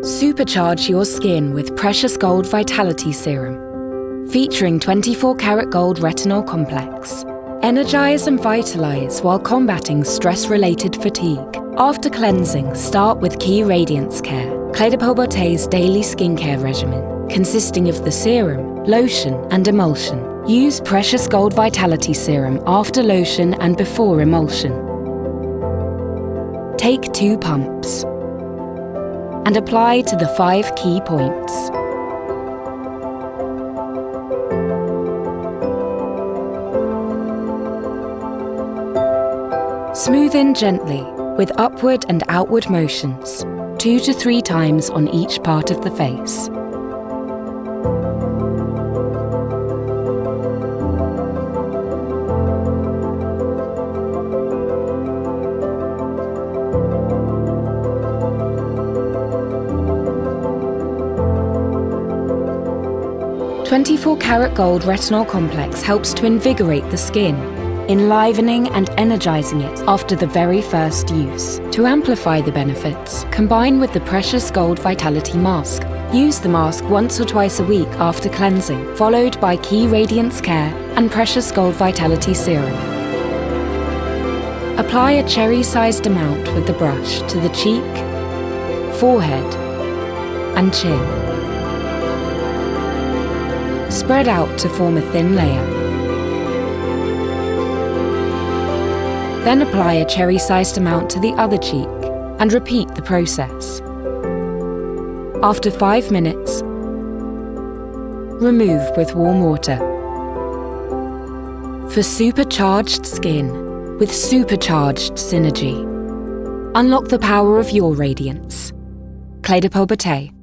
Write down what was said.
Supercharge your skin with Precious Gold Vitality Serum, featuring 24-karat Gold Retinol Complex. Energize and vitalize while combating stress-related fatigue. After cleansing, start with Key Radiance Care, Clé de Peau Beauté's daily skincare regimen, consisting of the serum, lotion and emulsion. Use Precious Gold Vitality Serum after lotion and before emulsion. Take 2 pumps and apply to the 5 key points. Smooth in gently with upward and outward motions, 2 to 3 times on each part of the face. The 24-karat Gold Retinol Complex helps to invigorate the skin, enlivening and energizing it after the very first use. To amplify the benefits, combine with the Precious Gold Vitality Mask. Use the mask once or twice a week after cleansing, followed by Key Radiance Care and Precious Gold Vitality Serum. Apply a cherry-sized amount with the brush to the cheek, forehead and chin. Spread out to form a thin layer. Then apply a cherry-sized amount to the other cheek and repeat the process. After 5 minutes, remove with warm water. For supercharged skin with supercharged synergy, unlock the power of your radiance. Clé de Peau Beauté.